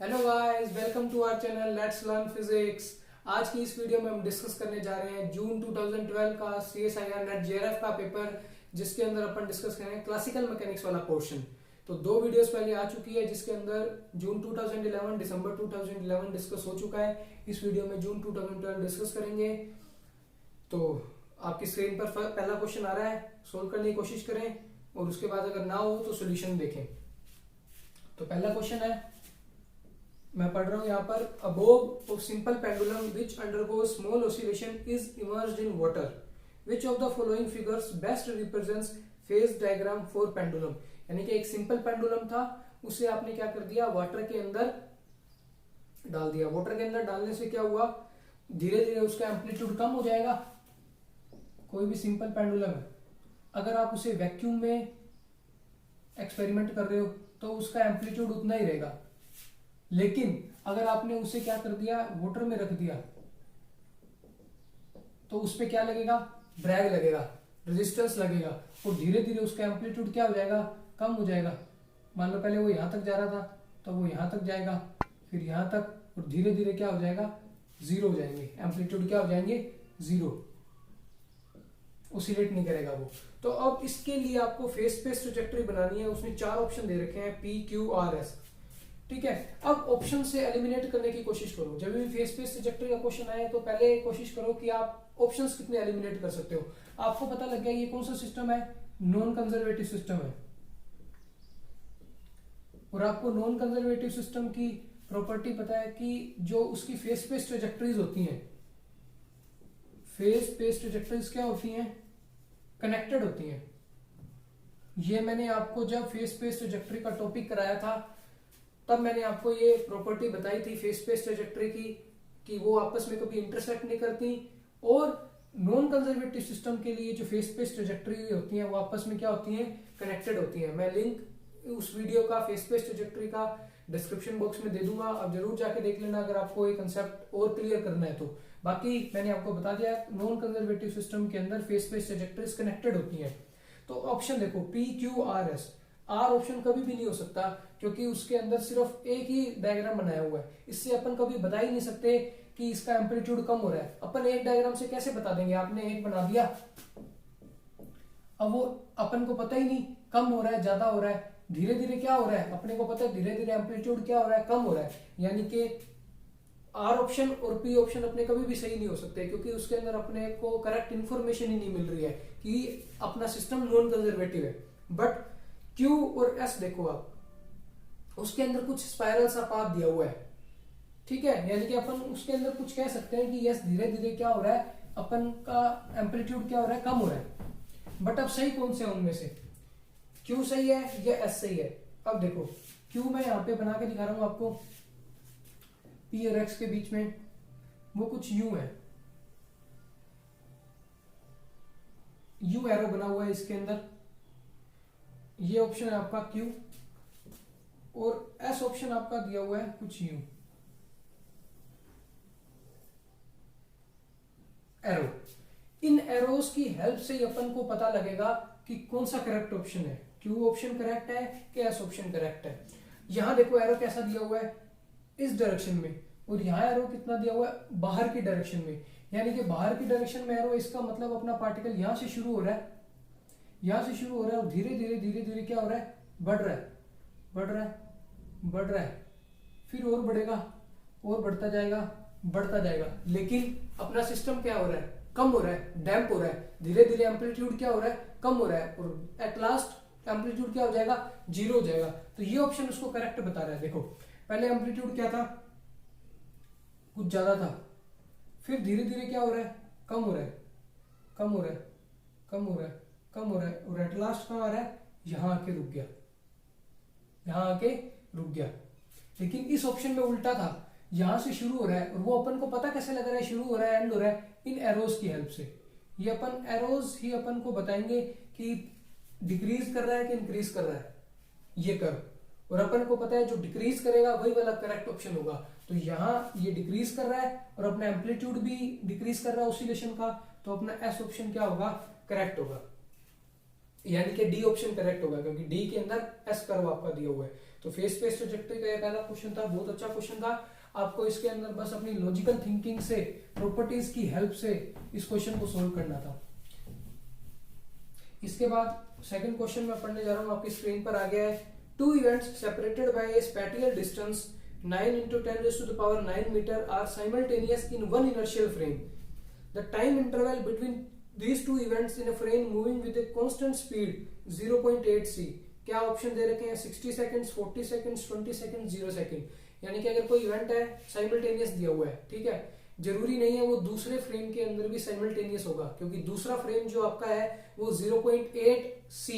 Hello guys, welcome to our channel let's learn physics. आज की इस वीडियो में हम डिस्कस करने जा रहे हैं जून 2012 का CSIR नेट JRF का पेपर, जिसके अंदर अपन डिस्कस करेंगे क्लासिकल मैकेनिक्स वाला पोर्शन। तो दो वीडियोस पहले आ चुकी है, जिसके अंदर जून 2011 दिसंबर 2011 डिस्कस हो चुका है। इस वीडियो में जून 2012 डिस्कस करेंगे। तो आपकी स्क्रीन पर पहला क्वेश्चन आ रहा है, सोल्व करने की कोशिश करें और उसके बाद अगर ना हो तो सोल्यूशन देखें। तो पहला क्वेश्चन है, मैं पढ़ रहा हूं यहाँ पर। A bob of simple pendulum which undergoes small oscillation is immersed in water. Which of the following figures best represents phase diagram for pendulum. यानी कि एक सिंपल पेंडुलम था, उसे आपने क्या कर दिया, वाटर के अंदर डाल दिया। वाटर के अंदर डालने से क्या हुआ, धीरे धीरे उसका एम्पलीट्यूड कम हो जाएगा। कोई भी सिंपल पेंडुलम है, अगर आप उसे वैक्यूम में एक्सपेरिमेंट कर रहे हो तो उसका एम्पलीट्यूड उतना ही रहेगा। लेकिन अगर आपने उसे क्या कर दिया, वाटर में रख दिया, तो उस पर क्या लगेगा, ड्रैग लगेगा, रेजिस्टेंस लगेगा, और धीरे धीरे उसका एम्पलीट्यूड क्या हो जाएगा, कम हो जाएगा। मान लो पहले वो यहां तक जा रहा था, तो वो यहां तक जाएगा, फिर यहां तक, और धीरे धीरे क्या हो जाएगा, जीरो हो जाएंगे। एम्पलीट्यूड क्या हो जाएंगे, जीरो, ओसिलेट नहीं करेगा वो। तो अब इसके लिए आपको फेस स्पेस ट्रैजेक्टरी बनानी है। उसने चार ऑप्शन दे रखे हैं, PQRS। ठीक है, अब ऑप्शन से एलिमिनेट करने की कोशिश करो। जब भी फेस स्पेस ट्रैजेक्टरी का क्वेश्चन आए तो पहले कोशिश करो कि आप ऑप्शंस कितने एलिमिनेट कर सकते हो। आपको पता लग गया ये कौन सा सिस्टम है, नॉन कंजर्वेटिव सिस्टम है। और आपको नॉन कंजर्वेटिव सिस्टम की प्रॉपर्टी पता है कि जो उसकी फेस स्पेस ट्रैजेक्टरीज होती हैं, फेस स्पेस ट्रैजेक्टरीज क्या होती हैं, कनेक्टेड होती हैं। ये मैंने आपको जब फेस स्पेस ट्रैजेक्टरी का टॉपिक कराया था तब मैंने आपको ये प्रॉपर्टी बताई थी फेस स्पेस ट्रैजेक्टरी की, कि वो आपस में कभी इंटरसेक्ट नहीं करती। और नॉन कंजर्वेटिव सिस्टम के लिए जो फेस स्पेस ट्रैजेक्टरी होती हैं वो आपस में क्या होती हैं, कनेक्टेड होती हैं। मैं लिंक उस वीडियो का फेस स्पेस ट्रैजेक्टरी का डिस्क्रिप्शन बॉक्स में दे दूंगा, आप जरूर जाके देख लेना अगर आपको ये कंसेप्ट और क्लियर करना है तो। बाकी मैंने आपको बता दिया, नॉन कंजर्वेटिव सिस्टम के अंदर फेस स्पेस ट्रैजेक्टरीज कनेक्टेड होती हैं। तो ऑप्शन देखो PQRS। आर ऑप्शन कभी भी नहीं हो सकता, क्योंकि उसके अंदर सिर्फ एक ही डायग्राम बनाया हुआ है। इससे अपन कभी बता ही नहीं सकते कि इसका एम्पलीट्यूड कम हो रहा है। अपन एक डायग्राम से कैसे बता देंगे, आपने एक बना दिया, अब वो अपन को पता ही नहीं कम हो रहा है, ज्यादा हो रहा है, धीरे धीरे क्या हो रहा है, अपने को पता है धीरे धीरे एम्पलीट्यूड क्या हो रहा है, कम हो रहा है। यानी कि आर ऑप्शन और P ऑप्शन अपने कभी भी सही नहीं हो सकते, क्योंकि उसके अंदर अपने को करेक्ट इंफॉर्मेशन ही नहीं मिल रही है कि अपना सिस्टम नॉन कंजर्वेटिव है। बट Q और S देखो आप, उसके अंदर कुछ स्पाइरल सा पाथ दिया हुआ है। ठीक है, यानी कि अपन उसके अंदर कुछ कह सकते हैं कि यस धीरे धीरे क्या हो रहा है, अपन का एम्पलीट्यूड क्या हो रहा है, कम हो रहा है। बट अब सही कौन से है उनमें से, Q सही है या S सही है। अब देखो Q मैं यहाँ पे बना के दिखा रहा हूं आपको, P और X के बीच में वो कुछ U है, U एरो बना हुआ है इसके अंदर। ये ऑप्शन है आपका Q, और S ऑप्शन आपका दिया हुआ है कुछ U एरो। इन एरोस की हेल्प से ही अपन को पता लगेगा कि कौन सा करेक्ट ऑप्शन है, Q ऑप्शन करेक्ट है कि S ऑप्शन करेक्ट है। यहां देखो एरो कैसा दिया हुआ है, इस डायरेक्शन में, और यहाँ एरो कितना दिया हुआ है, बाहर की डायरेक्शन में। यानी कि बाहर की डायरेक्शन में एरो, इसका मतलब अपना पार्टिकल यहां से शुरू हो रहा है, यहां से शुरू हो रहा है, और धीरे धीरे क्या हो रहा है, बढ़ रहा है, बढ़ रहा है, बढ़ रहा है, फिर और बढ़ेगा, और बढ़ता जाएगा, बढ़ता जाएगा। लेकिन अपना सिस्टम क्या हो रहा है, कम हो रहा है, डैम्प हो रहा है, धीरे धीरे एम्पलीट्यूड क्या हो रहा है, कम हो रहा है, और एट लास्ट एम्पलीट्यूड क्या हो जाएगा, जीरो हो जाएगा। तो ये ऑप्शन उसको करेक्ट बता रहा है। देखो पहले एम्पलीट्यूड क्या था, कुछ ज्यादा था, फिर धीरे धीरे क्या हो रहा है, कम हो रहा है, कम हो रहा है, कम हो रहा है, कम हो रहा है, और एट लास्ट कहां आ रहा है, यहां आके रुक गया, यहां आके रुक गया। लेकिन इस ऑप्शन में उल्टा था, यहां से शुरू हो रहा है, और वो अपन को पता कैसे लग रहा है शुरू हो रहा है एंड हो रहा है, इन एरोस की हेल्प से। ये अपन एरोस ही अपन को बताएंगे कि डिक्रीज कर रहा है कि इंक्रीज कर रहा है ये कर्व, और अपन को पता है जो डिक्रीज करेगा वही वाला करेक्ट ऑप्शन होगा। तो यहाँ ये डिक्रीज कर रहा है और अपना एम्पलीट्यूड भी डिक्रीज कर रहा है ऑसिलेशन का, तो अपना S ऑप्शन क्या होगा, करेक्ट होगा, यानी कि D ऑप्शन करेक्ट होगा, क्योंकि D के अंदर S कर्व आपका दिया हुआ है। तो फेज स्पेस ट्रैजेक्टरी का ये पहला क्वेश्चन था, बहुत अच्छा क्वेश्चन था। आपको इसके अंदर बस अपनी लॉजिकल थिंकिंग से, प्रॉपर्टीज की हेल्प से इस क्वेश्चन को सोल्व करना था। इसके बाद सेकंड क्वेश्चन मैं पढ़ने जा रहा हूँ, आपकी स्क्रीन पर आ गया है। Two events separated by a spatial distance 9 × 10⁹ metre are simultaneous in one inertial frame. The time interval between these two events in a frame moving with a constant speed 0.8 c। क्या option दे रखे हैं? 60 seconds, 40 seconds, 20 seconds, 0 second. यानी कि अगर कोई event है simultaneous दिया हुआ है, ठीक है, जरूरी नहीं है वो दूसरे फ्रेम के अंदर भी साइमल्टेनियस होगा, क्योंकि दूसरा फ्रेम जो आपका है वो 0.8 c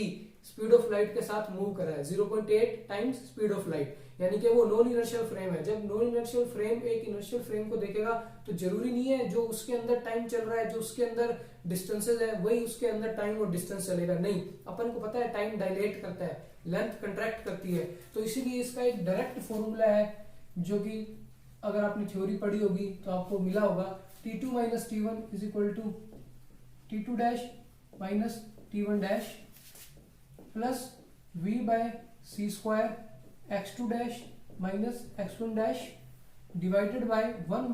स्पीड ऑफ लाइट के साथ मूव कर रहा है, 0.8 टाइम्स स्पीड ऑफ लाइट, यानी कि वो नॉन इनर्शियल फ्रेम है। जब नॉन इनर्शियल फ्रेम एक इनर्शियल फ्रेम को देखेगा तो जरूरी नहीं है जो उसके अंदर टाइम चल रहा है, जो उसके अंदर डिस्टेंसेज है, वही उसके अंदर टाइम और डिस्टेंस चलेगा। नहीं, अपन को पता है टाइम डायलेट करता है, लेंथ कंट्रैक्ट करती है। तो इसीलिए इसका एक डायरेक्ट फॉर्मूला है, जो कि अगर आपने थ्योरी पढ़ी होगी तो आपको मिला होगा, T2 - T1 = T2 dash minus T1 dash plus V/c² x2 dash minus x1 dash divided by 1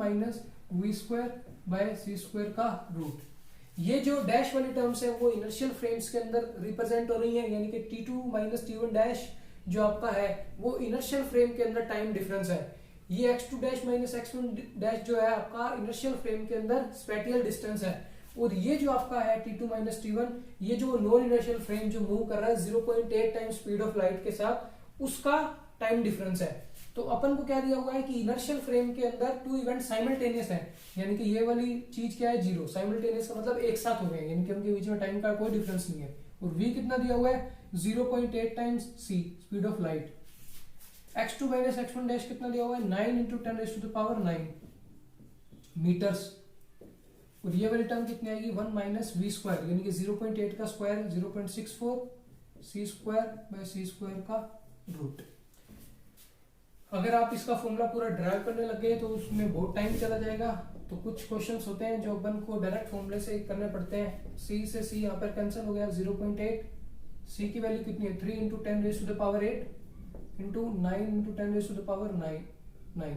- V²/c² का रूट। ये जो डैश वाली टर्म्स है वो इनर्शियल फ्रेम्स के अंदर रिप्रेजेंट हो रही है, यानी कि T2 - T1 डैश जो आपका है वो इनर्शियल फ्रेम के अंदर टाइम डिफरेंस है। ये x2 dash minus x1 dash जो है आपका इनर्शियल फ्रेम के अंदर स्पैटियल डिस्टेंस है, और ये जो आपका है T2 - T1, ये जो नॉन इनर्शियल फ्रेम जो मूव कर रहा है 0.8 टाइम स्पीड ऑफ लाइट के साथ, उसका टाइम डिफरेंस है। तो अपन को क्या दिया हुआ है कि इनर्शियल फ्रेम के अंदर टू इवेंट साइमल्टेनियस है, यानी कि ये वाली चीज क्या है, 0। साइमल्टेनियस का मतलब एक साथ हो रहे हैं, यानी कि उनके बीच में टाइम का कोई डिफरेंस नहीं है। और v कितना दिया हुआ है, 0.8 times c speed of light. x2 - x1 dash कितना दिया हुआ है, 9 × 10⁹ मीटर्स। और ये वाली टर्म कितनी आएगी, 1 - v², यानी कि 0.8 का स्क्वायर 0.64 c² का रूट। अगर आप इसका फॉर्मूला पूरा ड्राइव करने लग गए तो उसमें बहुत टाइम चला जाएगा। तो कुछ क्वेश्चंस होते हैं जो अपन को डायरेक्ट फॉर्मूले से करने पड़ते हैं। c से c यहाँ पर कैंसिल हो गया, 0.8। c की वैल्यू कितनी है, 3 × 10⁸ इंटू 9 × 10⁹ 9।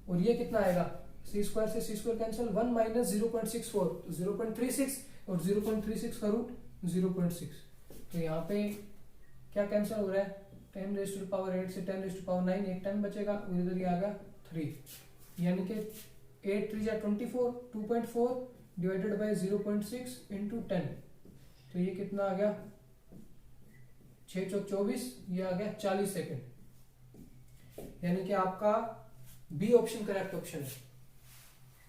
और ये कितना आएगा, c² से c² कैंसिल, 1 - 0.64 0.36, और 0.36 का रूट 0.6। तो यहाँ पे क्या कैंसिल हो रहा है, 10⁸ से 10⁹ एक टाइम बचेगा, और इधर ये आ गया 3, यानी कि 8 3 × 24, 2.4 डिवाइडेड बाय 0.6 इंटू 10। तो ये कितना आ गया, 6 × 24, ये आ गया 40 सेकेंड। यानी कि आपका बी ऑप्शन करेक्ट ऑप्शन है।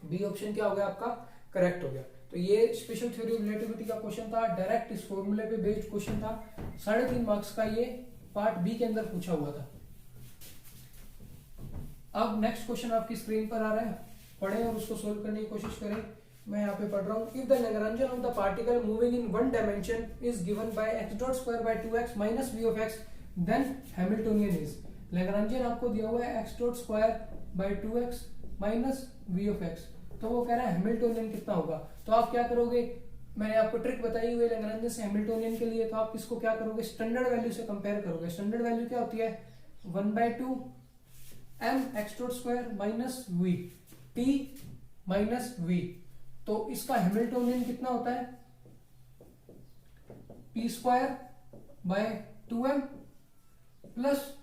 बी ऑप्शन क्या हो गया आपका, करेक्ट हो गया। तो ये स्पेशल थ्योरी ऑफ रिलेटिविटी का क्वेश्चन था, डायरेक्ट इस फॉर्मूले पे बेस्ड क्वेश्चन था। 3.5 मार्क्स का ये पार्ट बी के अंदर पूछा हुआ था। अब नेक्स्ट क्वेश्चन आपकी स्क्रीन पर आ रहा है, पढ़ें और उसको सोल्व करने की कोशिश करें। मैं यहाँ पे पढ़ रहा हूँ, if the Lagrangian of the particle moving in one dimension is given by x.2/2x minus v of x, then Hamiltonian is. Lagrangian आपको दिया हुआ है x.2/2x minus v of x, तो वो कह रहा है हैमिल्टोनियन कितना होगा। तो आप क्या करोगे, मैंने आपको ट्रिक बताई हुई है लैग्रेंजियन से हैमिल्टोनियन के लिए। तो आप इसको क्या करोगे, स्टैंडर्ड वैल्यू से कंपेयर करोगे। स्टैंडर्ड वैल्यू क्या होती है, 1/2 m x.2 minus v t minus v। तो इसका हैमिल्टोनियन कितना होता है, p²/2m प्लस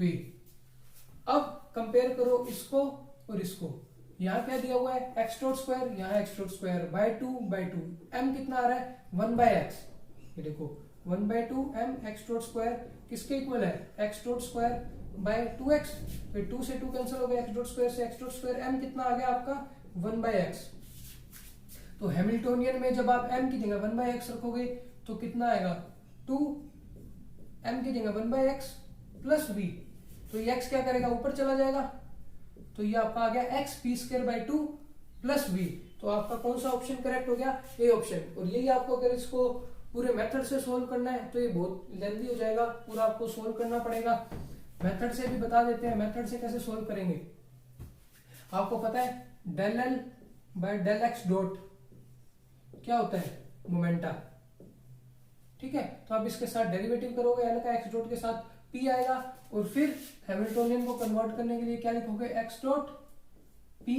v। अब कंपेयर करो इसको और इसको। यहाँ क्या दिया हुआ है, x.2, यहाँ x.2/2 m कितना आ रहा है, 1/x। ये देखो 1/2 m x.2 किसके इक्वल है, x.2/2x। फिर 2 से 2 कैंसिल हो गया, x.2 से x.2 m कितना आ गया आपका 1/x। तो हैमिल्टोनियन में जब आप m की जगह 1/x रखोगे तो कितना आएगा, 2 m की जगह 1/x प्लस v। तो ये x क्या करेगा, ऊपर चला जाएगा। तो ये आपका आ गया x p²/2 प्लस v। तो आपका कौन सा ऑप्शन करेक्ट हो गया, ए ऑप्शन। और यही आपको अगर इसको पूरे मेथड से सोल्व करना है तो ये बहुत लेंथी हो जाएगा, पूरा आपको सोल्व करना पड़ेगा। मेथड से भी बता देते हैं, मेथड से कैसे सोल्व करेंगे। आपको पता है del L by del x dot क्या होता है, मोमेंटा, ठीक है। तो आप इसके साथ डेरिवेटिव करोगे L का x डॉट के साथ, p आएगा, और फिर हैमिल्टोनियन को कन्वर्ट करने के लिए क्या लिखोगे, x dot p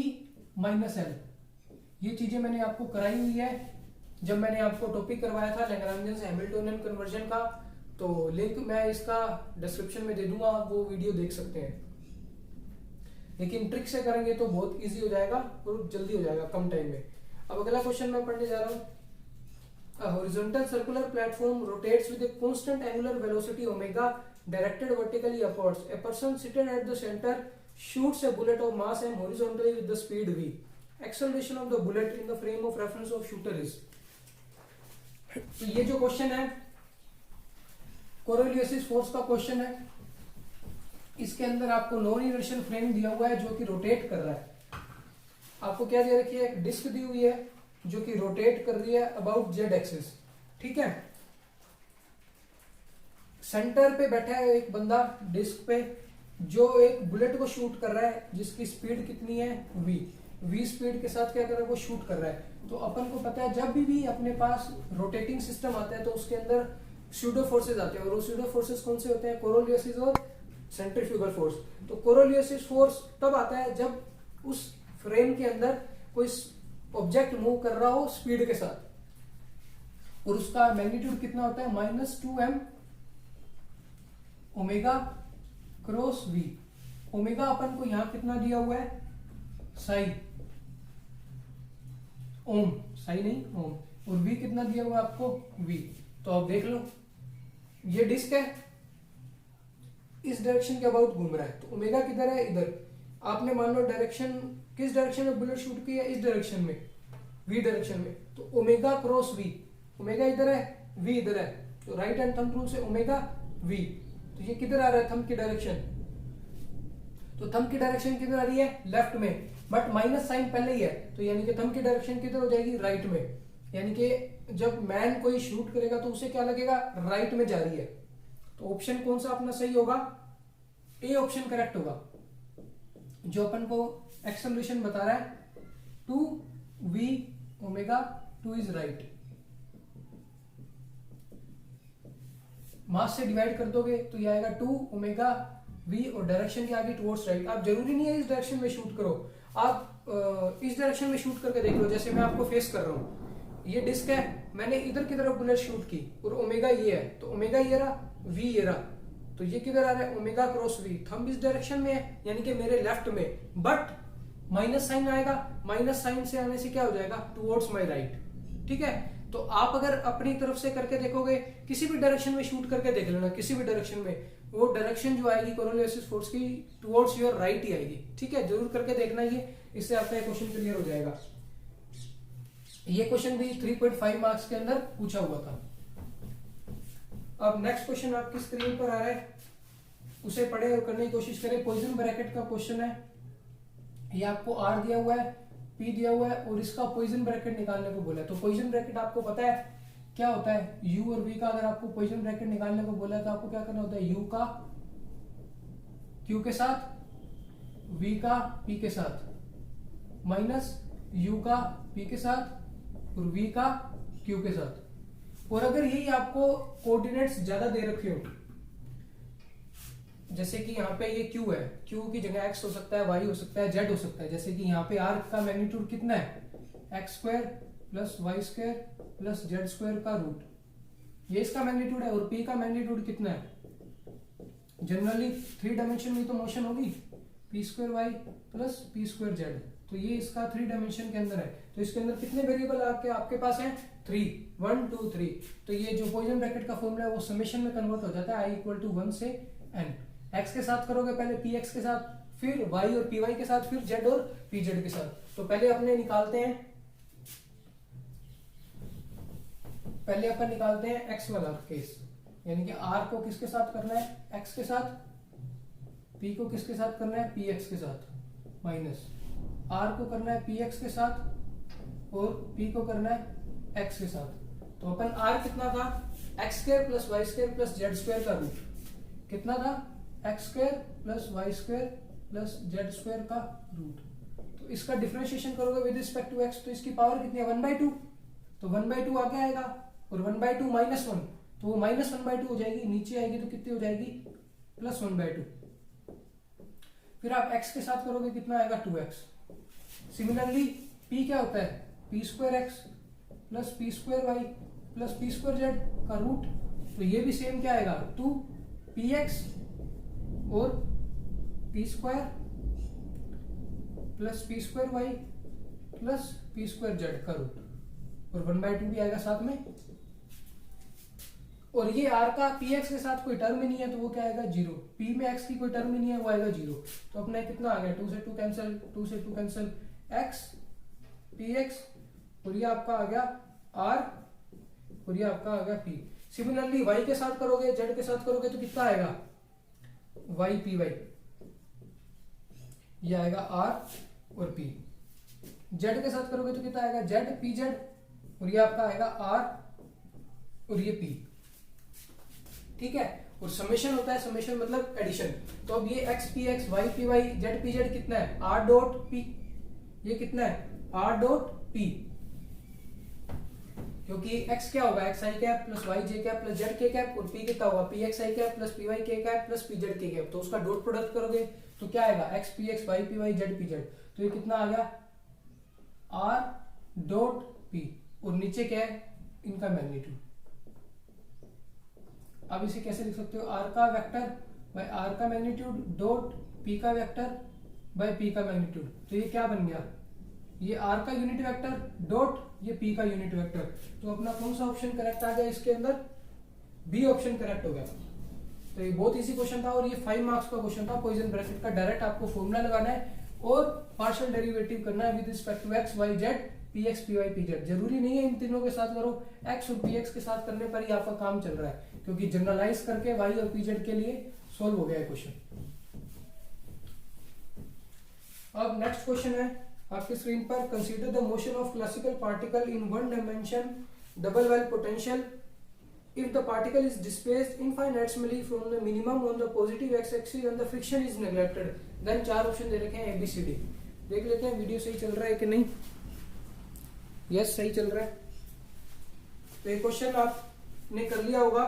minus l। ये चीजें मैंने आपको कराई हुई है जब मैंने आपको टॉपिक करवाया था लैग्रांजियन से हैमिल्टोनियन कन्वर्जन का, तो लिंक मैं इसका डिस्क्रिप्शन में दे दूंगा, आप वो वीडियो देख सकते हैं। लेकिन ट्रिक से करेंगे तो बहुत इजी हो जाएगा और जल्दी हो जाएगा कम टाइम में। अब अगला क्वेश्चन मैं पढ़ने जा रहा हूँ। A horizontal circular platform rotates with a constant angular velocity omega directed vertically upwards. A person seated at the center shoots a bullet of mass m horizontally with the speed v. Acceleration of the bullet in the frame of reference of shooter is. तो ये जो question है कोरोलियोसिस force का question है। इसके अंदर आपको non inertial frame दिया हुआ है जो कि रोटेट कर रहा है। आपको क्या दे रखी है, एक डिस्क दी हुई है जो कि रोटेट कर रही है अबाउट जेड एक्सिस, ठीक है। सेंटर पे बैठा है एक बंदा डिस्क पे जो एक बुलेट को शूट कर रहा है जिसकी स्पीड कितनी है, v स्पीड के साथ क्या कर रहा है, वो शूट कर रहा है। तो अपन को पता है जब भी अपने पास रोटेटिंग सिस्टम आता है तो उसके अंदर स्यूडो फोर्सेज आते हैं, और वो स्यूडो फोर्सेज कौन से होते हैं, कोरोलियोसिस और सेंट्रीफ्यूगल फोर्स। तो कोरोलियोसिस फोर्स तब आता है जब उस फ्रेम के अंदर कोई ऑब्जेक्ट मूव कर रहा हो स्पीड के साथ, और उसका मैग्नीट्यूड कितना होता है, -2m omega cross v। Omega अपन को यहां कितना दिया हुआ है, साई ओम, साई नहीं ओम, और v कितना दिया हुआ है आपको, v। तो आप देख लो ये डिस्क है, इस डायरेक्शन के अबाउट घूम रहा है, तो ओमेगा किधर है, इधर। आपने मान लो डायरेक्शन किस डायरेक्शन में बुलेट शूट की है, इस डायरेक्शन में, v डायरेक्शन में, तो ओमेगा क्रॉस v, ओमेगा इधर है, v इधर है, तो राइट हैंड थंब रूल से ओमेगा v। तो ये किधर आ रहा है, थंब की डायरेक्शन, तो थंब की डायरेक्शन किधर आ रही है, लेफ्ट में, बट माइनस साइन पहले ही है, तो यानी कि थंब की डायरेक्शन किधर हो जाएगी, राइट में। यानी कि जब मैन कोई शूट करेगा तो उसे क्या लगेगा, राइट में जा रही है। तो ऑप्शन कौन सा अपना सही होगा, ए ऑप्शन करेक्ट होगा। जो अपन को एक्सेलरेशन बता रहा है 2v ओमेगा 2 इज राइट। मास से डिवाइड कर दोगे तो ये आएगा 2 ओमेगा v, और डायरेक्शन की आगे टुवर्ड्स राइट। आप जरूरी नहीं है इस डायरेक्शन में शूट करो, आप इस डायरेक्शन में शूट करके देख लो। जैसे मैं आपको फेस कर रहा हूं, ये डिस्क है, मैंने इधर की तरफ बुलेट शूट की और ओमेगा ये है, तो ओमेगा ये रहा, v ये रहा, तो ये किधर आ रहा है, ओमेगा क्रॉस v। थंब इस डायरेक्शन में है यानी कि मेरे लेफ्ट में, बट माइनस साइन आएगा, माइनस साइन से आने से क्या हो जाएगा, टुवर्ड्स माय राइट, ठीक है। तो आप अगर अपनी तरफ से करके देखोगे, किसी भी डायरेक्शन में शूट करके देख लेना, किसी भी डायरेक्शन में, वो डायरेक्शन जो आएगी कोरोलियोसिस फोर्स की टुवर्ड्स योर राइट ही आएगी, ठीक है। जरूर करके देखना ये, इससे आपका क्वेश्चन क्लियर हो जाएगा। ये क्वेश्चन भी 3.5 मार्क्स के अंदर पूछा हुआ था। अब नेक्स्ट क्वेश्चन आपकी स्क्रीन पर आ रहा है, उसे पढ़े और करने की कोशिश करें। पॉइजन ब्रैकेट का क्वेश्चन है, ये आपको R दिया हुआ है, P दिया हुआ है, और इसका पॉइजन ब्रैकेट निकालने को बोला है। तो पॉइजन ब्रैकेट आपको पता है क्या होता है, U और V का अगर आपको पॉइजन ब्रैकेट निकालने को बोला है तो आपको क्या करना होता है, U का Q के साथ, V का P के साथ, माइनस U का P के साथ और V का Q के साथ। और अगर यही आपको कोऑर्डिनेट्स ज्यादा दे रखे हो, जैसे कि यहाँ पे ये Q है, Q की जगह X हो सकता है, Y हो सकता है, Z हो सकता है। जैसे कि यहाँ पे R का मैग्नीट्यूड कितना है, x² plus y² plus z² का रूट, ये इसका मैग्नीट्यूड है। और P का मैग्नीट्यूड कितना है, जनरली 3 डायमेंशन में तो मोशन होगी, p² y plus p² z, तो ये इसका 3 डायमेंशन के अंदर है। तो इसके अंदर कितने वेरिएबल आपके पास हैं, 3, 1 2 3। तो ये जो पॉइजन ब्रैकेट का फॉर्मूला है वो समेशन में कन्वर्ट हो जाता है, i = 1 से n। x के साथ करोगे पहले px के साथ, फिर y और py के साथ, फिर z और pz के साथ। तो पहले अपन निकालते हैं x वाला केस, यानी कि r को किसके साथ करना है, x के साथ, p को किसके साथ करना है, px के साथ, माइनस r को करना है px के साथ और p को करना है x के साथ। तो अपन r कितना था, x² plus y² plus z² का रूट कितना था, x² plus y² plus z² का रूट। तो इसका डिफरेंशिएशन करोगे विद रिस्पेक्ट टू x, तो इसकी पावर कितनी है, 1/2। तो 1/2 आगे आएगा और 1/2 -1, तो वो -1/2 हो जाएगी, नीचे आएगी तो कितनी हो जाएगी, प्लस 1/2। फिर आप x के साथ करोगे कितना आएगा 2x। सिमिलरली p क्या होता है p² plus p² plus p² का रूट, तो ये भी सेम क्या आएगा 2px और p² plus p² plus p² का रूट, और 1/2 भी आएगा साथ में। और ये r का px के साथ कोई टर्म ही नहीं है तो वो क्या आएगा 0। p में x की कोई टर्म ही नहीं है, वो आएगा 0। तो अपना कितना आ गया 2 से 2 कैंसिल, 2 से 2 कैंसिल x px, और ये आपका आ गया r, और ये आपका आ गया p। सिमिलरली y के साथ करोगे, z के साथ करोगे तो कितना आएगा y py, ये आएगा r और p। z के साथ करोगे तो कितना आएगा z pz, और ये आपका आएगा r और ये p। ठीक है, और समेशन होता है, समेशन मतलब एडिशन। तो अब ये x px y py z pz कितना है r डॉट p, ये कितना है r डॉट p, क्योंकि x क्या होगा x i cap plus y j cap plus z k cap, और p कितना होगा p x i cap plus p y k cap plus p z k cap. तो उसका डॉट प्रोडक्ट करोगे तो क्या आएगा x px y py z pz, तो ये कितना आ गया r डॉट p, और नीचे क्या है इनका मैग्नीट्यूड। अब इसे कैसे लिख सकते हो r का वेक्टर बाय r का मैग्नीट्यूड डॉट p का वेक्टर बाय p का मैग्नीट्यूड। तो ये क्या बन गया, ये r का यूनिट वेक्टर डॉट ये p का यूनिट वेक्टर। तो अपना कौन सा ऑप्शन करेक्ट आ गया इसके अंदर, बी ऑप्शन करेक्ट हो गया। तो ये बहुत इजी क्वेश्चन था, और ये 5 मार्क्स का क्वेश्चन था पॉइजन ब्रैकेट का। डायरेक्ट आपको फॉर्मूला लगाना है और पार्शियल डेरिवेटिव करना है with respect to x y z px py pz। जरूरी नहीं है इन तीनों के साथ करो, x और px के साथ करने पर ही आपका काम चल रहा है, क्योंकि जनरलाइज करके y और pz के लिए सॉल्व हो गया है क्वेश्चन। अब नेक्स्ट क्वेश्चन है आपकी स्क्रीन पर, consider the motion of classical particle in one dimension double well potential if the particle is displaced infinitesimally from the minimum on the positive x axis and the friction is neglected, then 4 option दे रखे हैं ABCD। देख लेते हैं video सही चल रहा है कि नहीं। यस सही चल रहा है। तो ये क्वेश्चन आपने कर लिया होगा,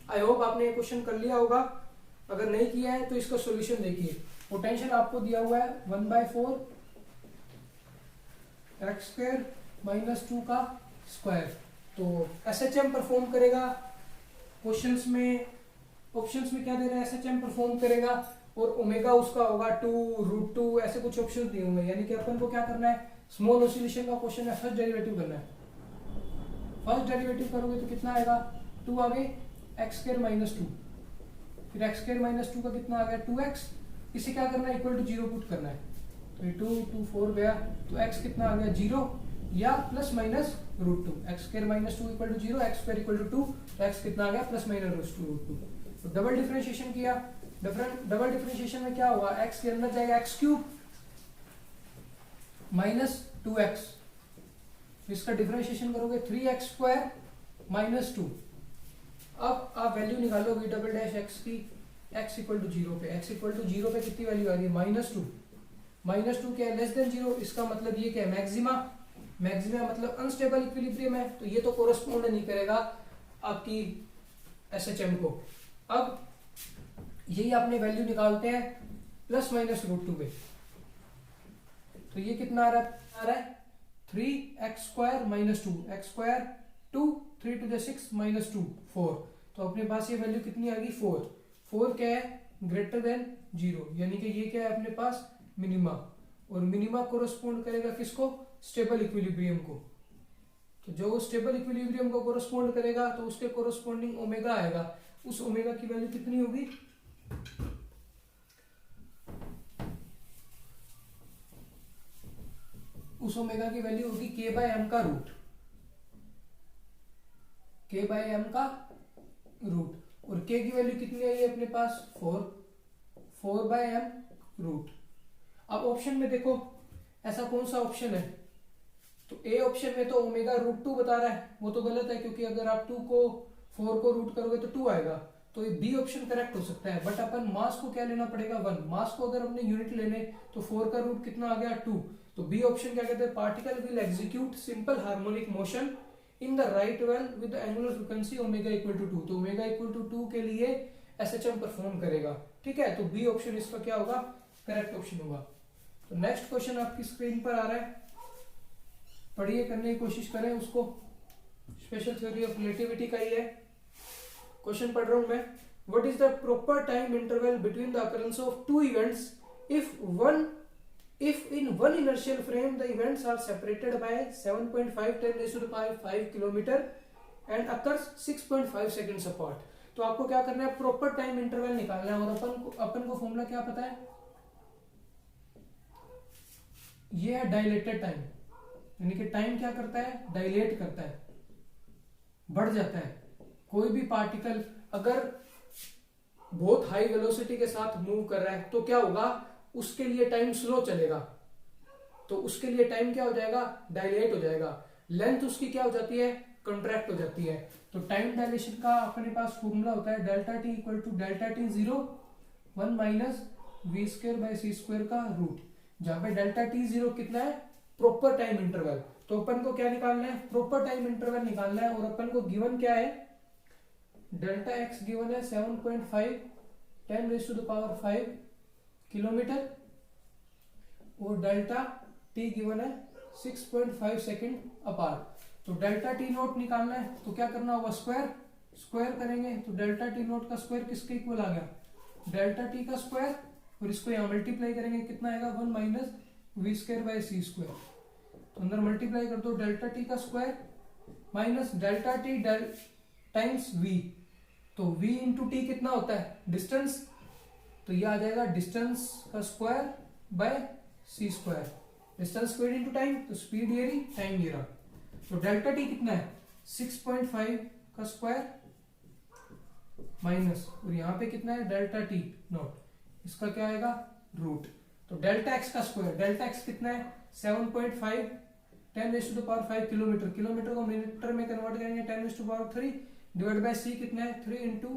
आई होप आपने ये क्वेश्चन कर लिया होगा। अगर नहीं किया है तो इसका सॉल्यूशन देखिए। पोटेंशियल आपको दिया हुआ है 1/4 x² - 2 का स्क्वायर। तो SHM परफॉर्म करेगा, क्वेश्चंस में ऑप्शंस में क्या दे रहा है SHM परफॉर्म करेगा, और ओमेगा उसका होगा 2 √2 ऐसे कुछ ऑप्शन दिए होंगे। यानी कि अपन को क्या करना है, स्मॉल ऑसिलेशन का क्वेश्चन है, फर्स्ट डेरिवेटिव करना है। फर्स्ट डेरिवेटिव करोगे तो कितना आएगा 2 आगे x² - 2, फिर x² - 2 का कितना आ गया 2x। इसे क्या करना है इक्वल टू 0 पुट करना है, तो 2 2 4 गया, तो x कितना आ गया 0 या plus minus √2। x² - 2 equal to 0, x² equal to 2, तो x कितना आ गया प्लस माइनस √2। तो डबल डिफरेंशिएशन किया, डबल डिफरेंशिएशन में क्या होगा, x के अंदर जाएगा x³ माइनस 2x, इसका डिफरेंशिएशन करोगे 3x² - 2। अब आप वैल्यू निकालो v'(x) की, x इक्वल टू 0 पे, x इक्वल टू 0 पे कितनी वैल्यू आ रही है -2। -2 क्या है लेस देन 0, इसका मतलब ये क्या है मैक्सिमा। मैक्सिमा मतलब अनस्टेबल इक्विलिब्रियम है, तो ये तो कोरस्पॉन्ड नहीं करेगा आपकी SHM को। अब यही आपने वैल्यू निकालते हैं प्लस माइनस √2 पे, तो ये कितना आ रहा है 3x² - 2, x² 2, 3 to the 6 - 2 4। तो अपने पास ये वैल्यू कितनी आ गई 4। 4 क्या है ग्रेटर देन 0, यानी कि ये क्या है अपने पास मिनिमा, और मिनिमा कोरस्पॉन्ड करेगा किसको, स्टेबल इक्विलिब्रियम को। तो जो स्टेबल इक्विलिब्रियम को कोरस्पॉन्ड करेगा तो उसके कोरस्पॉन्डिंग ओमेगा आएगा, उस ओमेगा की वैल्यू कितनी होगी, उस ओमेगा की वैल्यू होगी k/m का रूट, k/m का रूट, और k की वैल्यू कितनी आई है अपने पास 4/m रूट। अब ऑप्शन में देखो ऐसा कौन सा ऑप्शन है, तो ए ऑप्शन में तो ओमेगा √2 बता रहा है, वो तो गलत है, क्योंकि अगर आप 2 को 4 को रूट करोगे तो 2 आएगा, तो ये बी ऑप्शन करेक्ट हो सकता है। बट अपन मास को क्या लेना पड़ेगा 1, मास को अगर अपने यूनिट लेने तो 4 का रूट कितना आ गया 2, तो बी ऑप्शन क्या कहते हैं, particle will execute simple harmonic motion in the right well with the angular frequency omega equal to 2। तो ओमेगा इक्वल टू 2 के लिए SHM परफॉर्म करेगा। ठीक है, तो बी ऑप्शन इसका क्या होगा, करेक्ट ऑप्शन होगा। तो नेक्स्ट क्वेश्चन आपकी स्क्रीन पर आ रहा है, पढ़िए, करने की कोशिश करें उसको। स्पेशल थ्योरी ऑफ रिलेटिविटी का ही है क्वेश्चन, पढ़ रहा हूं मैं। What is the proper time interval between the occurrence of two events if in one inertial frame the events are separated by 7.5 10 raised to the power 5 kilometer and occurs 6.5 seconds apart। तो आपको क्या करना है, proper time interval निकालना है। और अपन को formula क्या पता है, ये है डायलेटेड टाइम, यानी कि टाइम क्या करता है, डायलेट करता है, बढ़ जाता है। कोई भी पार्टिकल अगर बहुत हाई वेलोसिटी के साथ मूव कर रहा है तो क्या होगा, उसके लिए टाइम स्लो चलेगा, तो उसके लिए टाइम क्या हो जाएगा, डायलेट हो जाएगा। लेंथ उसकी क्या हो जाती है, कंट्रैक्ट हो जाती है। तो टाइम डायलेशन का अपने पास फॉर्मूला होता है delta T equal to delta T 0 1 minus V square by C square का रूट, जहां पे डेल्टा टी 0 कितना है, प्रॉपर टाइम इंटरवल। तो अपन को क्या निकालना है, प्रॉपर टाइम इंटरवल निकालना है। और अपन को गिवन क्या है, डेल्टा एक्स गिवन है 7.5 10 raise to the power 5 kilometre, और डेल्टा टी गिवन है 6.5 सेकेंड अपार्ट। तो डेल्टा टी नोट निकालना है, तो क्या करना होगा, स्क्वायर करेंगे। तो डेल्टा टी नोट का स्क्वायर किसके इक्वल आ गया, डेल्टा टी का स्क्वायर, और इसको यहाँ मल्टीप्लाई करेंगे, कितना आएगा 1 minus V square by C square. तो अंदर मल्टीप्लाई कर दो, डेल्टा टी का square minus delta T times V. तो v इंटू टी कितना होता है, डिस्टेंस, तो ये आ जाएगा डिस्टेंस का square by C square. Distance square into time, तो स्पीड ये रही, टाइम ये रहा। तो डेल्टा टी कितना है, 6.5 का स्क्वायर माइनस, और यहाँ पे कितना है डेल्टा टी नॉट, इसका क्या आएगा रूट। तो डेल्टा एक्स का स्क्वायर, डेल्टा एक्स कितना है 7.5 10 raise to the power 5 kilometre, kilometre को मीटर में कन्वर्ट करेंगे 10 raise to the power 3 divide by c कितना है 3 into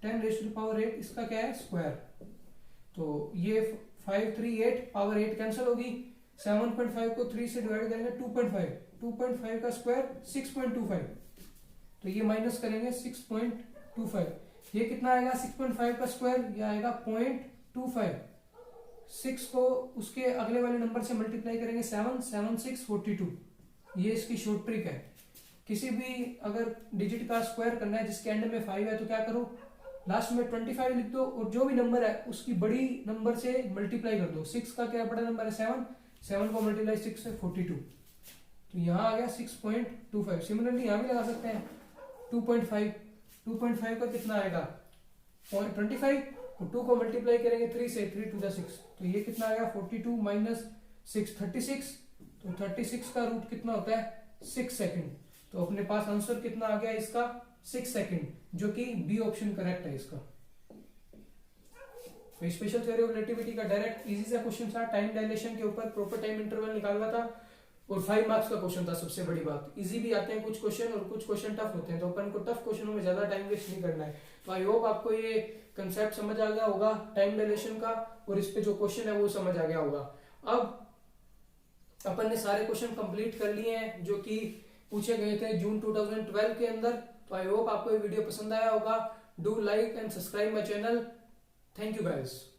10 raise to the power 8, इसका क्या है स्क्वायर। तो ये 5 3 8 पावर 8 कैंसिल होगी, 7.5 को 3 से डिवाइड करेंगे 2.5 का स्क्वायर 6.25, तो ये माइनस करेंगे 6.25, ये कितना आएगा 6.5 का स्क्वायर, ये आएगा 0.25। 6 को उसके अगले वाले नंबर से मल्टीप्लाई करेंगे 7 7 6 42, ये इसकी शॉर्ट ट्रिक है। किसी भी अगर डिजिट का स्क्वायर करना है जिसके एंड में 5 है, तो क्या करो, लास्ट में 25 लिख दो, और जो भी नंबर है उसकी बड़ी नंबर से मल्टीप्लाई कर दो। 6 का क्या बड़ा नंबर है 7 को मल्टीप्लाई 6 से 42, तो यहाँ आ गया 6.25। सिमिलरली यहाँ भी लगा सकते हैं 2.5 का कितना आएगा 25, और 2 को मल्टीप्लाई करेंगे 3 से 3 टू द 6, तो ये कितना आएगा 42 माइनस 6 36, तो 36 का रूट कितना होता है 6 सेकेंड। तो अपने पास आंसर कितना आ गया इसका 6 सेकेंड, जो कि बी ऑप्शन करेक्ट है इसका। तो स्पेशल थ्योरी ऑफ रिलेटिविटी का डायरेक्ट इजी सा क्वेश्चन था, टाइम डायलेशन के ऊपर प्रॉपर टाइम इंटरवल निकालना था, और 5 मार्क्स का क्वेश्चन था। सबसे बड़ी बात, इजी भी आते हैं कुछ क्वेश्चन और कुछ क्वेश्चन टफ होते हैं, तो अपन को टफ क्वेश्चनों में ज्यादा टाइम वेस्ट नहीं करना है। तो आई होप आपको ये कंसेप्ट समझ आ गया होगा टाइम डायलेशन का, और इस पे जो क्वेश्चन है वो समझ आ गया होगा। अब अपन ने सारे क्वेश्चन कंप्लीट कर लिए हैं जो कि पूछे गए थे जून 2012 के अंदर। तो आई होप आपको ये वीडियो पसंद आया होगा। Do like and subscribe my channel. Thank you guys.